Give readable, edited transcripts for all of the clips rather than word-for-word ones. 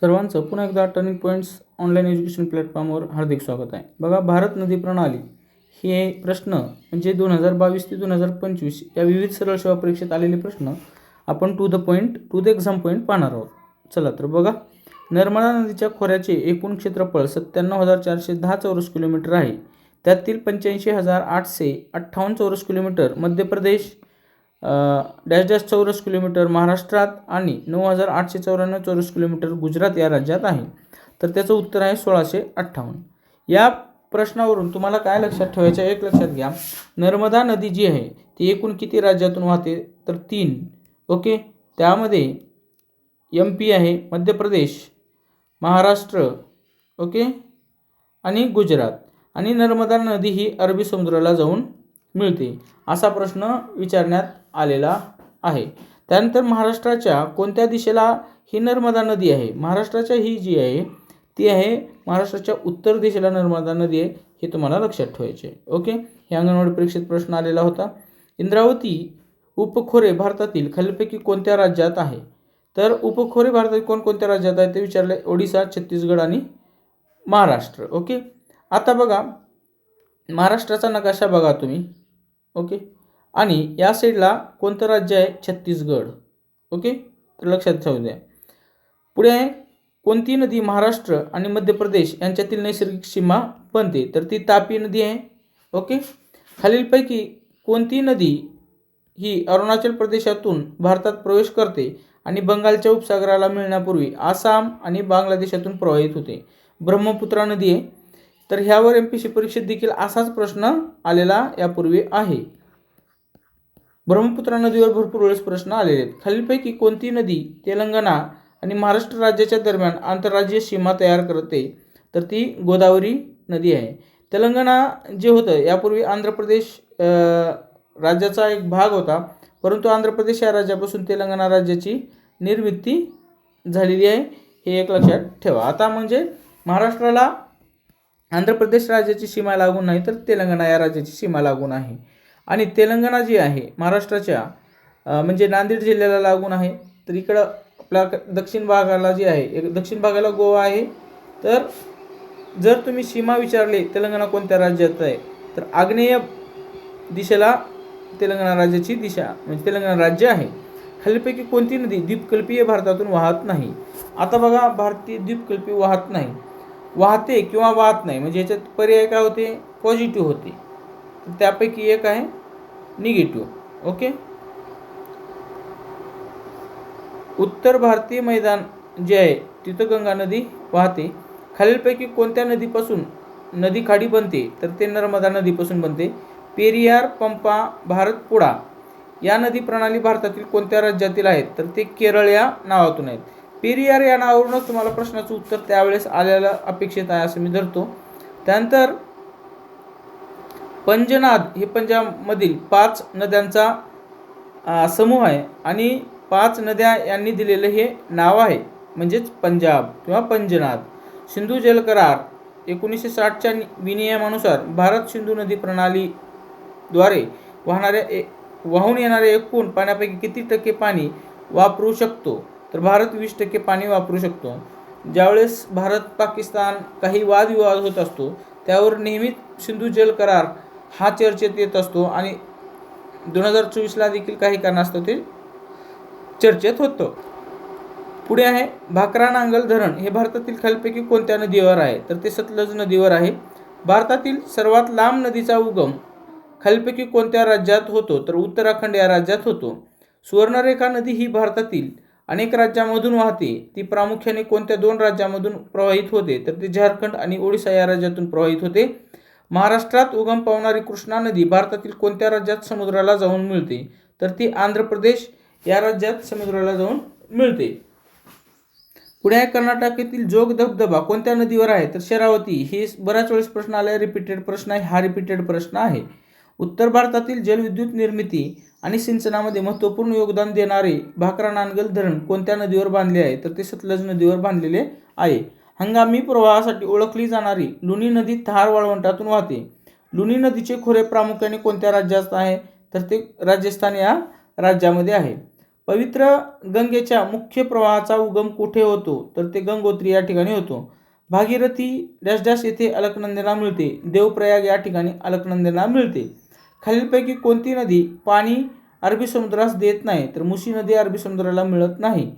सर्वांचं पुन्हा एकदा टर्निंग पॉईंट्स ऑनलाईन एज्युकेशन प्लॅटफॉर्मवर हार्दिक स्वागत आहे. बघा, भारत नदी प्रणाली हे प्रश्न म्हणजे 2022 ते 2025 या विविध सरळ सेवा परीक्षेत आलेले प्रश्न आपण to the point to the exam point पाहणार आहोत. चला तर बघा, नर्मदा नदीच्या खोऱ्याचे एकूण क्षेत्रफळ 97,410 चौरस किलोमीटर आहे. त्यातील 85,858 चौरस kilometre Madhya Pradesh dash dash चौरस किलोमीटर महाराष्ट्रात आणि 9,894 चौरस किलोमीटर गुजरात या राज्यात आहे. तर त्याचं उत्तर आहे 1,658. या प्रश्नावरून तुम्हाला काय लक्षात ठेवायचं आहे, एक लक्षात घ्या. नर्मदा नदी जी आहे ती एकूण किती राज्यातून वाहते, तर 3. ओके, त्यामध्ये MP आहे, मध्य प्रदेश, महाराष्ट्र, ओके, आणि गुजरात. आणि नर्मदा नदी ही अरबी समुद्राला जाऊन मिळते असा प्रश्न विचारण्यात आलेला आहे. त्यानंतर महाराष्ट्राच्या कोणत्या दिशेला ही नर्मदा नदी आहे, महाराष्ट्राच्या ही जी आहे ती आहे महाराष्ट्राच्या उत्तर दिशेला नर्मदा नदी आहे, हे तुम्हाला लक्षात ठेवायचे आहे. ओके, हे अंगणवाडी परीक्षेत प्रश्न आलेला होता. इंद्रावती उपखोरे भारतातील खालीलपैकी कोणत्या राज्यात आहे, तर उपखोरे भारतातील कोणकोणत्या राज्यात आहे ते विचारले, ओडिसा, छत्तीसगड आणि महाराष्ट्र. ओके, आता बघा महाराष्ट्राचा नकाशा बघा तुम्ही. ओके, आणि या साईडला कोणतं राज्य आहे, छत्तीसगड. ओके, तर लक्षात ठेवू द्या. पुढे आहे, कोणती नदी महाराष्ट्र आणि मध्य प्रदेश यांच्यातील नैसर्गिक सीमा बनते, तर ती तापी नदी आहे. ओके, खालीलपैकी कोणती नदी ही अरुणाचल प्रदेशातून भारतात प्रवेश करते आणि बंगालच्या उपसागराला मिळण्यापूर्वी आसाम आणि बांगलादेशातून प्रवाहित होते, ब्रह्मपुत्रा नदी आहे. तर ह्यावर MPSC परीक्षेत देखील असाच प्रश्न आलेला यापूर्वी आहे. ब्रह्मपुत्रा नदीवर भरपूर वेळेस प्रश्न आलेले आहेत. खालीलपैकी कोणती नदी तेलंगणा आणि महाराष्ट्र राज्याच्या दरम्यान आंतरराज्यीय सीमा तयार करते, तर ती गोदावरी नदी आहे. तेलंगणा जे होतं यापूर्वी आंध्र प्रदेश राज्याचा एक भाग होता, परंतु आंध्र प्रदेश या राज्यापासून तेलंगणा राज्याची निर्मिती झालेली आहे, हे एक लक्षात ठेवा. आता म्हणजे महाराष्ट्राला आंध्र प्रदेश राज्याची सीमा लागून नाही, तर तेलंगणा या राज्याची सीमा लागून आहे. आणि तेलंगणा जी आहे महाराष्ट्राच्या म्हणजे नांदेड जिल्ह्याला लागून आहे. तर इकडं आपल्या दक्षिण भागाला जी आहे, दक्षिण भागाला गोवा आहे. तर जर तुम्ही सीमा विचारले तेलंगणा कोणत्या राज्यात आहे, तर आग्नेय दिशेला तेलंगणा राज्याची दिशा म्हणजे तेलंगणा राज्य आहे. खालीलपैकी कोणती नदी द्वीपकल्पीय भारतातून वाहत नाही. आता बघा, भारतीय द्वीपकल्पी वाहत नाही, वाहते किंवा वाहत नाही म्हणजे याच्यात पर्याय काय होते, पॉझिटिव्ह होते. तर त्यापैकी एक आहे निगेटिव्ह. ओके, उत्तर भारतीय मैदान जे आहे तिथं गंगा नदी वाहते. खालीलपैकी कोणत्या नदीपासून नदी खाडी बनते, तर ते नर्मदा नदीपासून बनते. पेरियार, पंपा, भारतपुळा या नदी प्रणाली भारतातील कोणत्या राज्यातील आहेत, तर ते केरळ या नावातून आहेत. पेरियार या नावावरूनच तुम्हाला प्रश्नाचं उत्तर त्यावेळेस आलेलं अपेक्षित आहे असं मी धरतो. त्यानंतर पंजनाद हे पंजाबमधील 5 नद्यांचा समूह आहे आणि 5 नद्या यांनी दिलेलं हे नाव आहे म्हणजेच पंजाब किंवा पंजनाद. सिंधू जल करार 1960च्या विनियमानुसार भारत सिंधू नदी प्रणालीद्वारे वाहून येणाऱ्या एकूण पाण्यापैकी किती टक्के पाणी वापरू शकतो, तर भारत 20% पाणी वापरू शकतो. ज्यावेळेस भारत पाकिस्तान काही वादविवाद होत असतो त्यावर नेहमीच सिंधू जल करार हा चर्चेत येत असतो आणि 2024ला देखील काही कारणास्तव ते चर्चेत होतं. पुढे आहे, भाकरा नांगल धरण हे भारतातील खालीलपैकी कोणत्या नदीवर आहे, तर ते सतलज नदीवर आहे. भारतातील सर्वात लांब नदीचा उगम खालीलपैकी कोणत्या राज्यात होतो, तर उत्तराखंड या राज्यात होतो. सुवर्णरेखा नदी ही भारतातील अनेक राज्यांमधून वाहते. ती प्रामुख्याने कोणत्या 2 राज्यांमधून प्रवाहित होते, तर ते झारखंड आणि ओडिशा या राज्यातून प्रवाहित होते. महाराष्ट्रात उगम पावणारी कृष्णा नदी भारतातील कोणत्या राज्यात समुद्राला जाऊन मिळते, तर ती आंध्र प्रदेश या राज्यात समुद्राला जाऊन मिळते. पुढे आहे, कर्नाटकातील जोग धबधबा कोणत्या नदीवर आहे, तर शरावती. हे बऱ्याच वेळेस प्रश्न आला, रिपीटेड प्रश्न आहे, हा रिपीटेड प्रश्न आहे. उत्तर भारतातील जलविद्युत निर्मिती आणि सिंचनामध्ये महत्त्वपूर्ण योगदान देणारे भाकरा नांगल धरण कोणत्या नदीवर बांधले आहे, तर ते सतलज नदीवर बांधलेले आहे. हंगामी प्रवाहासाठी ओळखली जाणारी लुनी नदी थार वाळवंटातून वाहते. लुनी नदीचे खोरे प्रामुख्याने कोणत्या राज्यात आहे, तर ते राजस्थान या राज्यामध्ये आहे. पवित्र गंगेच्या मुख्य प्रवाहाचा उगम कुठे होतो, तर ते गंगोत्री या ठिकाणी होतो. भागीरथी डॅश डॅश येथे अलकनंदेला मिळते. देवप्रयाग या ठिकाणी अलकनंदेला मिळते. खालीलपैकी कोणती नदी पाणी अरबी समुद्रास देत नाही, तर मुसी नदी अरबी समुद्राला मिळत नाही.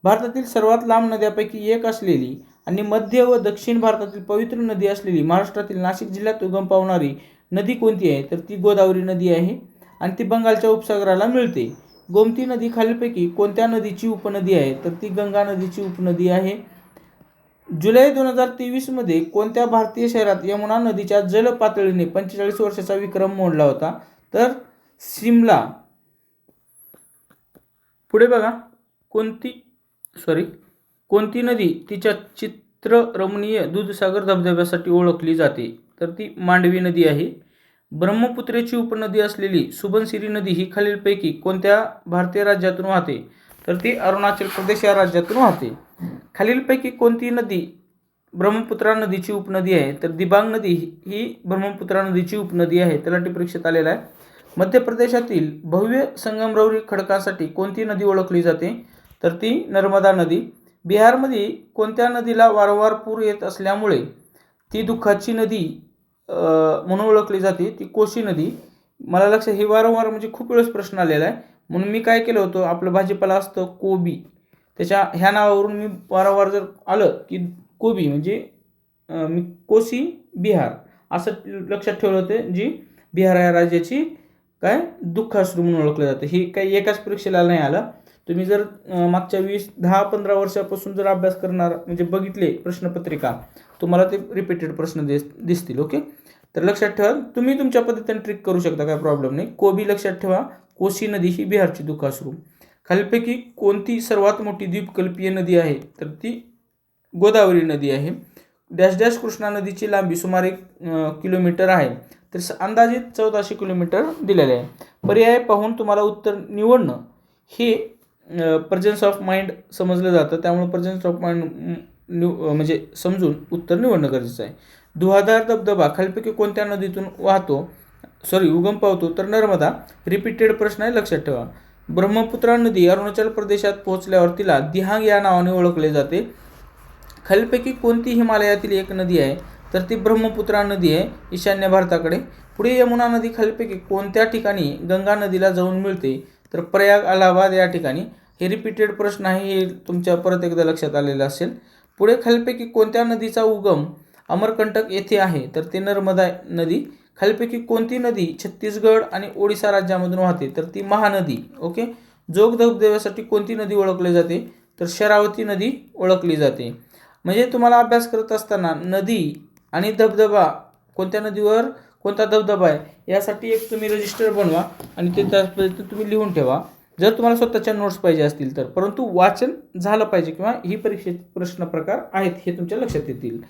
भारतातील सर्वात लांब नद्यापैकी एक असलेली आणि मध्य व दक्षिण भारतातील पवित्र नदी असलेली महाराष्ट्रातील नाशिक जिल्ह्यात उगम पावणारी नदी कोणती आहे, तर ती गोदावरी नदी आहे आणि ती बंगालच्या उपसागराला मिळते. गोमती नदी खालीलपैकी कोणत्या नदीची उपनदी आहे, तर ती गंगा नदीची उपनदी आहे. जुलै 2023 मध्ये कोणत्या भारतीय शहरात यमुना नदीच्या जल पातळीने 45 वर्षाचा विक्रम मोडला होता, तर शिमला. पुढे बघा, कोणती नदी तिच्या चित्ररमणीय दूधसागर धबधब्यासाठी ओळखली जाते, तर ती मांडवी नदी आहे. ब्रह्मपुत्रेची उपनदी असलेली सुबनसिरी नदी ही खालीलपैकी कोणत्या भारतीय राज्यातून वाहते, तर ती अरुणाचल प्रदेश या राज्यातून वाहते. खालीलपैकी कोणती नदी ब्रह्मपुत्रा नदीची उपनदी आहे, तर दिबांग नदी ही ब्रह्मपुत्रा नदीची उपनदी आहे. तलाठी परीक्षेत आलेला आहे. मध्य प्रदेशातील भव्य संगमरवरी खडकासाठी कोणती नदी ओळखली जाते, तर ती नर्मदा नदी. बिहारमध्ये कोणत्या नदीला वारंवार पूर येत असल्यामुळे ती दुःखाची नदी म्हणून ओळखली जाते, ती कोसी नदी. मला लक्षात हे वारंवार म्हणजे खूप वेळेस प्रश्न आलेला आहे, म्हणून मी काय केलं होतं, आपलं भाजीपाला असतं कोबी, त्याच्या ह्या नावावरून मी वारंवार जर आलं की कोबी म्हणजे मी कोसी बिहार असं लक्षात ठेवलं होतं, जी बिहार या राज्याची काय दुःखाश्रू म्हणून ओळखलं जातं. हे काही एकाच परीक्षेला नाही आलं. तुम्ही जर मागच्या 10-15 वर्षापासून जर अभ्यास करणार म्हणजे बघितले प्रश्नपत्रिका, तुम्हाला ते रिपीटेड प्रश्न दिसतील. ओके, तर लक्षात ठेवा, तुम्ही तुमच्या पद्धतीने ट्रिक करू शकता, काय प्रॉब्लेम नाही. कोबी लक्षात ठेवा. कोसी नदी ही बिहारची दुःखाश्रू. खालीलपैकी कोणती सर्वात मोठी द्वीपकल्पीय नदी आहे, तर ती गोदावरी नदी आहे. डॅश डॅश कृष्णा नदीची लांबी सुमारे किलोमीटर आहे, तर अंदाजित 1400 किलोमीटर दिलेले आहे. पर्याय पाहून तुम्हाला उत्तर निवडणं हे प्रेझेन्स ऑफ माइंड समजलं जातं, त्यामुळे प्रेझेन्स ऑफ माइंड म्हणजे समजून उत्तर निवडणं गरजेचं आहे. दुहाधार धबधबा खालीलपैकी कोणत्या नदीतून उगम पावतो, तर नर्मदा. रिपीटेड प्रश्न आहे, लक्षात ठेवा. ब्रह्मपुत्रा नदी अरुणाचल प्रदेशात पोहोचल्यावर तिला दिहांग या नावाने ओळखले जाते. खालीलपैकी कोणती हिमालयातील एक नदी आहे, तर ती ब्रह्मपुत्रा नदी आहे, ईशान्य भारताकडे. पुढे यमुना नदी खालीलपैकी कोणत्या ठिकाणी गंगा नदीला जाऊन मिळते, तर प्रयाग अलाहाबाद या ठिकाणी. हे रिपीटेड प्रश्न आहे, हे तुमच्या परत एकदा लक्षात आलेलं असेल. पुढे खालीलपैकी कोणत्या नदीचा उगम अमरकंटक येथे आहे, तर ते नर्मदा नदी. खालीलपैकी कोणती नदी छत्तीसगड आणि ओडिशा राज्यामधून वाहते, तर ती महानदी. ओके, जोग धबधब्यासाठी कोणती नदी ओळखली जाते, तर शरावती नदी ओळखली जाते. म्हणजे तुम्हाला अभ्यास करत असताना नदी आणि धबधबा, कोणत्या नदीवर कोणता धबधबा आहे यासाठी एक तुम्ही रजिस्टर बनवा आणि ते त्या पद्धतीने तुम्ही लिहून ठेवा, जर तुम्हाला स्वतःच्या नोट्स पाहिजे असतील तर. परंतु वाचन झालं पाहिजे किंवा ही परीक्षेत प्रश्न प्रकार आहेत हे तुमच्या लक्षात येतील.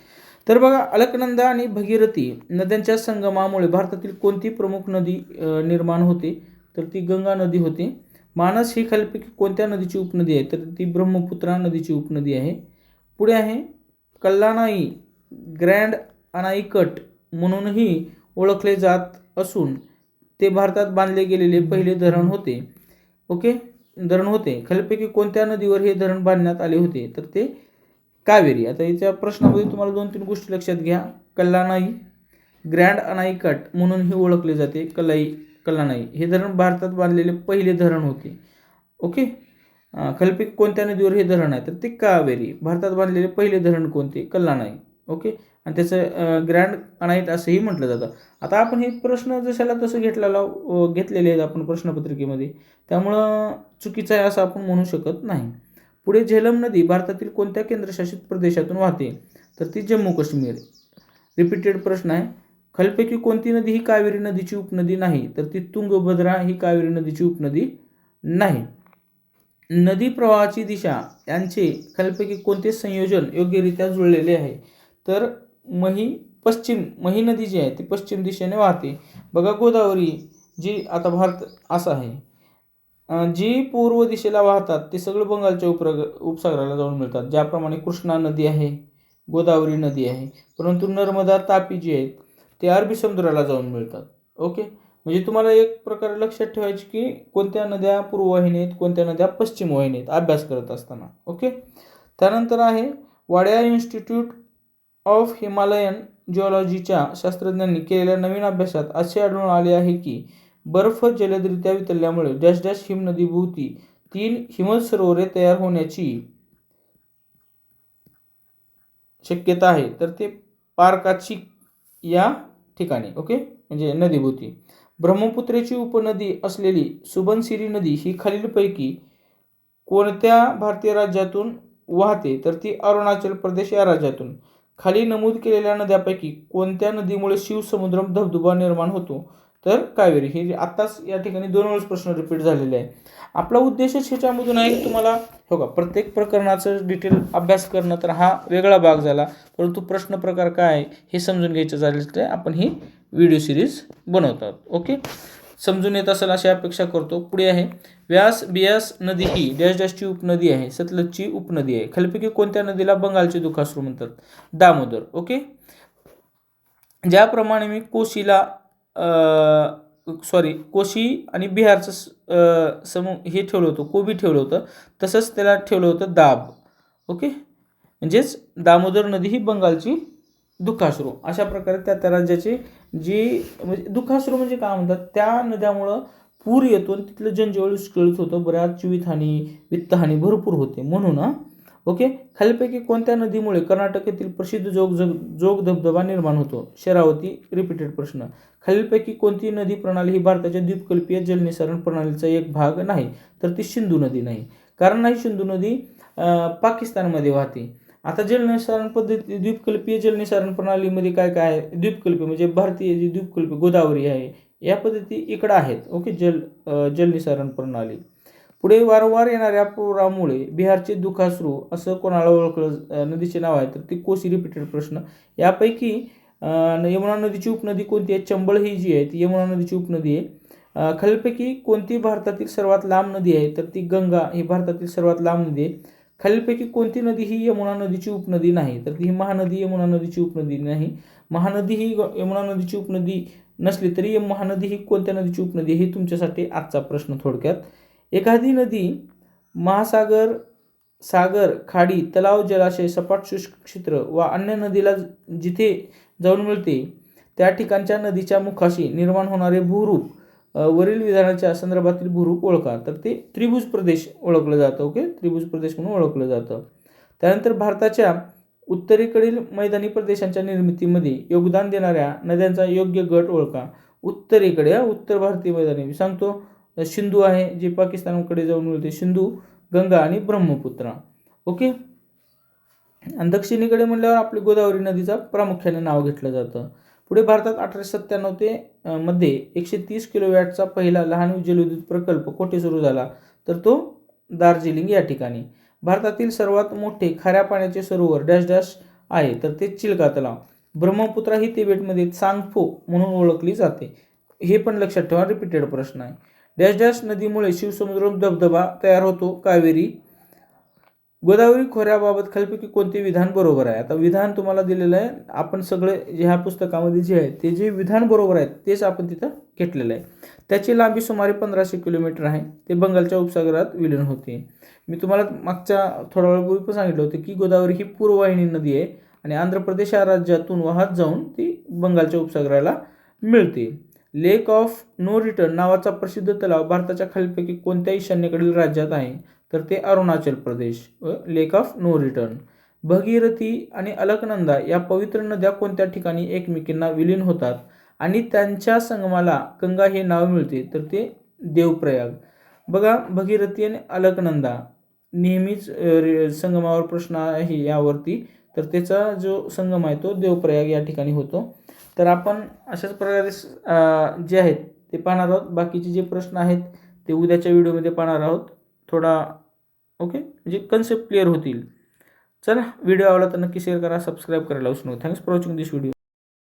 तर बघा, अलकनंदा आणि भगीरथी नद्यांच्या संगमामुळे भारतातील कोणती प्रमुख नदी निर्माण होते, तर ती गंगा नदी होते. मानस ही खालीलपैकी कोणत्या नदीची उपनदी आहे, तर ती ब्रह्मपुत्रा नदीची उपनदी आहे. पुढे आहे कल्लानाई ग्रँड अनाईकट म्हणूनही ओळखले जात असून ते भारतात बांधले गेलेले पहिले धरण होते. ओके, धरण होते. खालीलपैकी कोणत्या नदीवर हे धरण बांधण्यात आले होते, तर ते कावेरी. आता याच्या प्रश्नामध्ये तुम्हाला 2-3 गोष्टी लक्षात घ्या. कल्लानाई ग्रँड अनाईकट म्हणूनही ओळखले जाते. कल्लानाई हे धरण भारतात बांधलेले पहिले धरण होते. ओके, खालीलपैकी कोणत्या नदीवर हे धरण आहे, तर ते कावेरी. भारतात बांधलेले पहिले धरण कोणते, कल्लानाई. ओके, आणि त्याचं ग्रँड अनाईट असंही म्हटलं जातं. आता आपण हे प्रश्न जशाला तसं घेतलेले आहेत आपण प्रश्नपत्रिकेमध्ये, त्यामुळं चुकीचं आहे असं आपण म्हणू शकत नाही. पुढे झेलम नदी भारतातील कोणत्या केंद्रशासित प्रदेशातून वाहते, तर ती जम्मू काश्मीर. रिपीटेड प्रश्न आहे. खालीलपैकी कोणती नदी ही कावेरी नदीची उपनदी नाही, तर ती तुंगभद्रा ही कावेरी नदीची उपनदी नाही. नदी प्रवाहाची दिशा यांचे खालीलपैकी कोणते संयोजन योग्यरित्या जुळलेले आहे, तर मही नदी जी आहे ती पश्चिम दिशेने वाहते. बघा, गोदावरी जी आता भारत असा आहे, जी पूर्व दिशेला वाहतात ते सगळं बंगालच्या उपसागराला जाऊन मिळतात. ज्याप्रमाणे कृष्णा नदी आहे, गोदावरी नदी आहे, परंतु नर्मदा तापी जी आहेत ते अरबी समुद्राला जाऊन मिळतात. ओके, म्हणजे तुम्हाला एक प्रकारे लक्षात ठेवायचे की कोणत्या नद्या पूर्ववाहिनी आहेत, कोणत्या नद्या पश्चिम वाहिनी आहेत अभ्यास करत असताना. ओके. त्यानंतर आहे वाडिया इन्स्टिट्यूट ऑफ हिमालयन जिओलॉजीच्या शास्त्रज्ञांनी केलेल्या नवीन अभ्यासात असे आढळून आले आहे की बर्फ जलदरित्या वितळल्यामुळे डॅश डॅश हिमनदीभोवती 3 हिमद सरोवरे तयार होण्याची शक्यता आहे. तर ते पारकाचिक या ठिकाणी. ओके, म्हणजे नदीभोवती. ब्रह्मपुत्रेची उपनदी असलेली सुबनसिरी नदी ही खालीलपैकी कोणत्या भारतीय राज्यातून वाहते? तर ती अरुणाचल प्रदेश या राज्यातून. खाली नमूद केलेल्या नद्यापैकी कोणत्या नदीमुळे शिवसमुद्रम धबधबा निर्माण होतो? तर कावेरी. हे आत्ताच या ठिकाणी 2 वेळेस प्रश्न रिपीट झालेले आहे. आपला उद्देशच ह्याच्यामधून आहे की तुम्हाला हो का प्रत्येक प्रकरणाचं डिटेल अभ्यास करणं, तर हा वेगळा भाग झाला. परंतु प्रश्न प्रकार काय आहे हे समजून घ्यायचं झालं तर आपण ही व्हिडिओ सिरीज बनवतात. ओके, समजून येत असेल अशी अपेक्षा करतो. पुढे आहे व्यास बियास नदी ही डॅश डॅशची उपनदी आहे, सतलजची उपनदी आहे. खालीलपैकी कोणत्या नदीला बंगालचे दुखाश्रू म्हणतात? दामोदर. ओके. ज्याप्रमाणे मी कोशी आणि बिहारचं हे ठेवलं होतं, कोबी ठेवलं होतं, तसंच त्याला ठेवलं होतं दाब. ओके, म्हणजेच दामोदर नदी ही बंगालची दुखाश्रू. अशा प्रकारे त्या राज्याची जी म्हणजे दुखाश्रू म्हणजे काय म्हणतात, त्या नद्यामुळं पूर येतो आणि तिथलं जनजीवन विस्कळीत होतं, बऱ्याच जीवितहानी वित्तहानी भरपूर होते म्हणून. ओके. खालीलपैकी कोणत्या नदीमुळे कर्नाटक येथील प्रसिद्ध जोग धबधबा निर्माण होतो? शरावती. रिपीटेड प्रश्न. खालीलपैकी कोणती नदी प्रणाली ही भारताच्या द्वीपकल्पीय जलनिसारण प्रणालीचा एक भाग नाही? तर ती सिंधू नदी नाही. कारण नाही, सिंधू नदी पाकिस्तानमध्ये वाहते. आता जलनिसारण पद्धती द्वीपकल्पीय जलनिसारण प्रणालीमध्ये काय काय आहे? द्वीपकल्पीय म्हणजे भारतीय जी द्वीपकल्पी गोदावरी आहे या पद्धती इकडं आहेत. ओके, जलनिसारण प्रणाली. पुढे वारंवार येणाऱ्या पुरामुळे बिहारचे दुखाश्रू असं कोणाला ओळखलं नदीचे नाव आहे? तर ती कोसी. रिपीटेड प्रश्न. यापैकी यमुना नदीची उपनदी कोणती आहे? चंबळ ही जी आहे ती यमुना नदीची उपनदी आहे. खालीलपैकी कोणती भारतातील सर्वात लांब नदी आहे? तर ती गंगा ही भारतातील सर्वात लांब नदी आहे. खालीलपैकी कोणती नदी ही यमुना नदीची उपनदी नाही? तर ती महानदी यमुना नदीची उपनदी नाही. महानदी ही यमुना नदीची उपनदी नसली तरी महानदी ही कोणत्या नदीची उपनदी आहे? ही तुमच्यासाठी आजचा प्रश्न थोडक्यात. एखादी नदी महासागर, सागर, खाडी, तलाव, जलाशय, सपाट शुष्क क्षेत्र वा अन्य नदीला जिथे जाऊन मिळते त्या ठिकाणच्या नदीच्या मुखाशी निर्माण होणारे भूरूप वरील विधानाच्या संदर्भातील भूरूप ओळखा. तर ते त्रिभुज प्रदेश ओळखलं जातं. ओके, त्रिभुज प्रदेश म्हणून ओळखलं जातं. त्यानंतर भारताच्या उत्तरेकडील मैदानी प्रदेशांच्या निर्मितीमध्ये योगदान देणाऱ्या नद्यांचा योग्य गट ओळखा. उत्तरेकडे उत्तर भारतीय मैदानी सांगतो सिंधू आहे जे पाकिस्तानकडे जाऊन मिळते, सिंधू, गंगा आणि ब्रह्मपुत्रा. ओके. आणि दक्षिणेकडे म्हणल्यावर आपली गोदावरी नदीचा प्रामुख्याने नाव घेतलं जातं. पुढे भारतात 1897 मध्ये 130 किलोवॅटचा पहिला लहान जलविद्युत प्रकल्प कोठे सुरू झाला? तर तो दार्जिलिंग या ठिकाणी. भारतातील सर्वात मोठे खाऱ्या पाण्याचे सरोवर डॅश डॅश आहे? तर ते चिल्का तलाव. ब्रह्मपुत्रा ही तिबेटमध्ये त्सांगपो म्हणून ओळखली जाते. हे पण लक्षात ठेवा, रिपीटेड प्रश्न आहे. डॅश डॅश नदीमुळे शिवसमुद्रम धबधबा तयार होतो? कावेरी. गोदावरी खोऱ्याबाबत खालीलपैकी कोणते विधान बरोबर आहे? आता विधान तुम्हाला दिलेलं आहे, आपण सगळे ह्या पुस्तकामध्ये जे आहे ते जे विधान बरोबर आहेत तेच आपण तिथं घेतलेलं आहे. त्याची लांबी सुमारे 1500 किलोमीटर आहे. ते बंगालच्या उपसागरात विलीन होते. मी तुम्हाला मागच्या थोड्या वेळापूर्वी पण सांगितलं होतं की गोदावरी ही पूर्ववाहिनी नदी आहे आणि आंध्र प्रदेश या राज्यातून वाहत जाऊन ती बंगालच्या उपसागराला मिळते. लेक ऑफ नो रिटर्न नावाचा प्रसिद्ध तलाव भारताच्या खालीलपैकी कोणत्या ईशान्येकडील राज्यात आहे? तर ते अरुणाचल प्रदेश. लेक ऑफ नो रिटर्न. भगीरथी आणि अलकनंदा या पवित्र नद्या कोणत्या ठिकाणी एकमेकींना विलीन होतात आणि त्यांच्या संगमाला गंगा हे नाव मिळते? तर ते देवप्रयाग. बघा, भगीरथी आणि अलकनंदा नेहमीच संगमावर प्रश्न आहे यावरती. तर त्याचा जो संगम आहे तो देवप्रयाग या ठिकाणी होतो. तर आपण अशाच प्रकारे जे आहेत ते पाहणार आहोत. बाकीचे जे प्रश्न आहेत ते उद्याच्या व्हिडिओमध्ये पाहणार आहोत. थोडा ओके म्हणजे कन्सेप्ट क्लिअर होतील. चला, व्हिडिओ आवडला तर नक्की शेअर करा, सबस्क्राईब करायला विसरू नका. Thanks for watching this video.